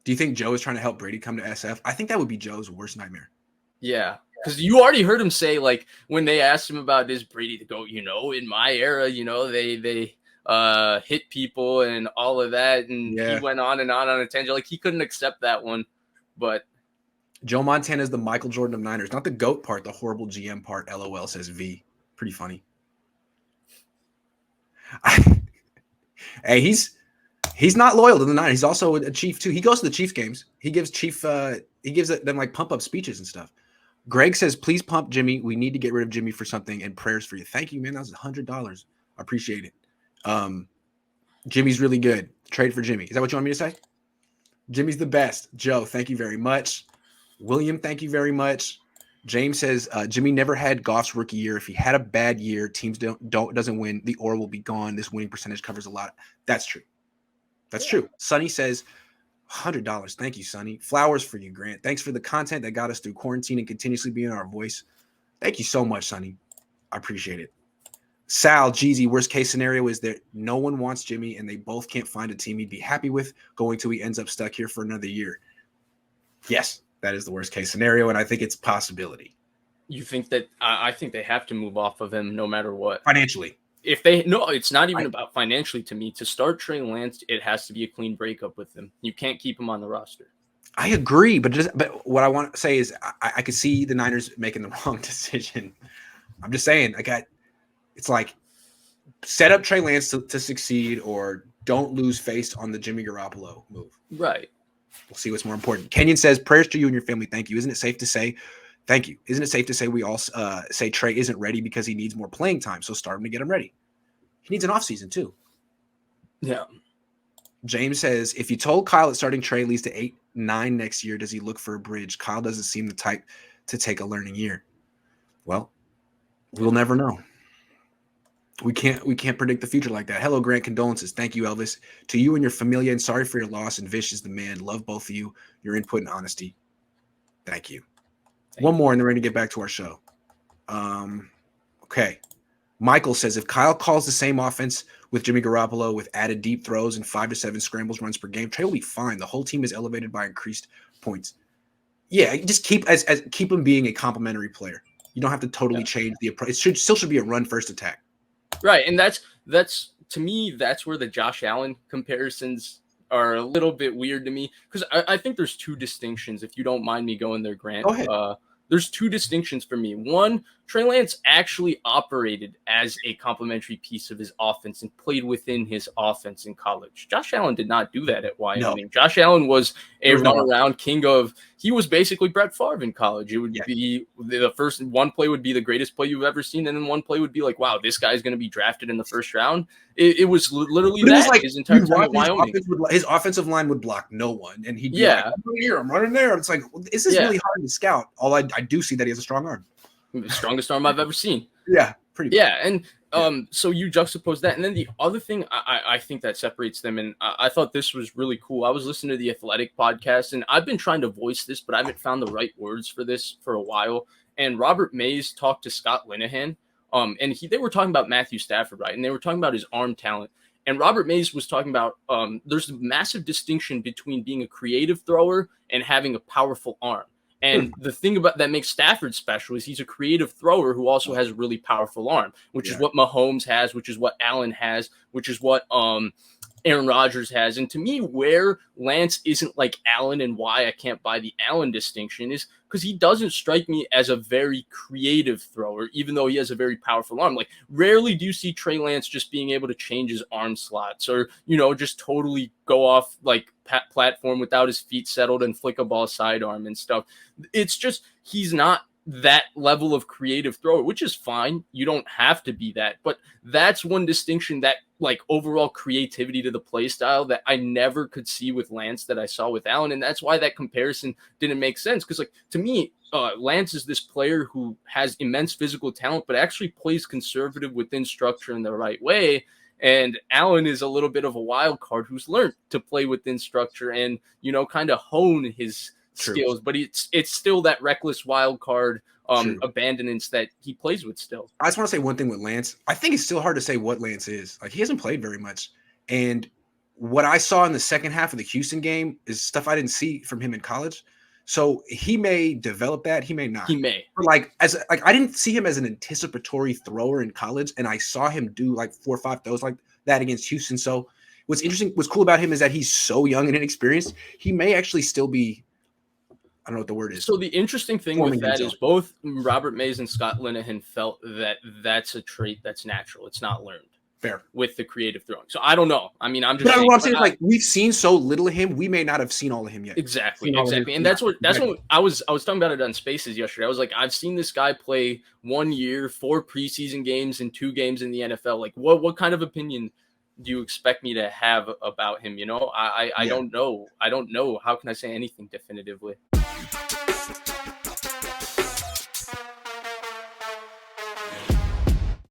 Do you think Joe is trying to help Brady come to SF? I think that would be Joe's worst nightmare. Yeah, because you already heard him say, like, when they asked him about is Brady to go, in my era, they hit people and all of that, and he went on and on a tangent. Like, he couldn't accept that one, but Joe Montana is the Michael Jordan of Niners, not the GOAT part, the horrible GM part. LOL, says V. Pretty funny. Hey, he's not loyal to the Niners. He's also a Chief too. He goes to the Chiefs games. He gives them like pump up speeches and stuff. Greg says, please pump Jimmy. We need to get rid of Jimmy for something, and prayers for you. Thank you, man. That was $100. I appreciate it. Jimmy's really good. Trade for Jimmy. Is that what you want me to say? Jimmy's the best. Joe, thank you very much. William, thank you very much. James says Jimmy never had Goff's rookie year. If he had a bad year, teams doesn't win, the aura will be gone. This winning percentage covers a lot. That's true. That's true. Sonny says $100. Thank you, Sonny. Flowers for you, Grant. Thanks for the content that got us through quarantine and continuously being our voice. Thank you so much, Sonny. I appreciate it. Sal, Jeezy, worst case scenario is that no one wants Jimmy and they both can't find a team he'd be happy with going till he ends up stuck here for another year. Yes, that is the worst case scenario, and I think it's a possibility. You think that I think they have to move off of him no matter what. Financially. It's not even about financially to me. To start Trey Lance, it has to be a clean breakup with him. You can't keep him on the roster. I agree, but what I want to say is I could see the Niners making the wrong decision. I'm just saying, it's like set up Trey Lance to succeed or don't lose face on the Jimmy Garoppolo move. Right. We'll see what's more important. Kenyon says, prayers to you and your family. Thank you. Isn't it safe to say, thank you. Isn't it safe to say we all say Trey isn't ready because he needs more playing time, so start him to get him ready. He needs an offseason too. Yeah. James says, if you told Kyle that starting Trey leads to 8-9 next year, does he look for a bridge? Kyle doesn't seem the type to take a learning year. Well, we'll never know. We can't predict the future like that. Hello, Grant. Condolences. Thank you, Elvis. To you and your familia, and sorry for your loss. And Vish is the man. Love both of you. Your input and honesty. Thank you. One more, and then we're going to get back to our show. Okay. Michael says, if Kyle calls the same offense with Jimmy Garoppolo with added deep throws and 5 to 7 scrambles runs per game, Trey will be fine. The whole team is elevated by increased points. Yeah, just keep him being a complimentary player. You don't have to totally change the approach. It still should be a run-first attack. Right, and that's to me, that's where the Josh Allen comparisons are a little bit weird to me, because I think there's two distinctions, if you don't mind me going there, Grant. Go ahead. There's two distinctions for me. One, Trey Lance actually operated as a complementary piece of his offense and played within his offense in college. Josh Allen did not do that at Wyoming. No. Josh Allen was a run-around king of – he was basically Brett Favre in college. It would be the first – one play would be the greatest play you've ever seen, and then one play would be like, wow, this guy's going to be drafted in the first round. It was literally that like, his entire time at Wyoming. His offensive line would block no one, and he'd be like, I'm running here, I'm running there. It's like, this is really hard to scout. I do see that he has a strong arm. The strongest arm I've ever seen. Yeah, pretty. Yeah, and so you juxtapose that, and then the other thing I think that separates them, and I thought this was really cool. I was listening to the Athletic podcast, and I've been trying to voice this, but I haven't found the right words for this for a while. And Robert Mays talked to Scott Linehan, and they were talking about Matthew Stafford, right? And they were talking about his arm talent. And Robert Mays was talking about there's a massive distinction between being a creative thrower and having a powerful arm. And the thing about that makes Stafford special is he's a creative thrower who also has a really powerful arm, which is what Mahomes has, which is what Allen has, which is what Aaron Rodgers has. And to me, where Lance isn't like Allen and why I can't buy the Allen distinction is because he doesn't strike me as a very creative thrower, even though he has a very powerful arm. Like, rarely do you see Trey Lance just being able to change his arm slots or, just totally go off like platform without his feet settled and flick a ball sidearm and stuff. It's just, he's not that level of creative thrower, which is fine. You don't have to be that, but that's one distinction, that like overall creativity to the play style that I never could see with Lance that I saw with Allen. And that's why that comparison didn't make sense. Cause like, to me, Lance is this player who has immense physical talent, but actually plays conservative within structure in the right way. And Allen is a little bit of a wild card who's learned to play within structure and, kind of hone his skills, but it's still that reckless wild card abandonance that he plays with still. I just want to say one thing with Lance. I think it's still hard to say what Lance is. Like, he hasn't played very much. And what I saw in the second half of the Houston game is stuff I didn't see from him in college. So he may develop that, he may not. He may. But like I didn't see him as an anticipatory thrower in college, and I saw him do like 4 or 5 throws like that against Houston. So what's cool about him is that he's so young and inexperienced. He may actually still be, I don't know what the word is. So the interesting thing with that is both Robert Mays and Scott Linehan felt that that's a trait that's natural. It's not learned. Fair. With the creative throwing. So I don't know. I mean, I'm just saying, what I'm saying is, like, we've seen so little of him, we may not have seen all of him yet. Exactly. And that's what I was talking about it on Spaces yesterday. I was like, I've seen this guy play 1 year, 4 preseason games and 2 games in the NFL. Like, what kind of opinion do you expect me to have about him? You know, I don't know. I don't know. How can I say anything definitively?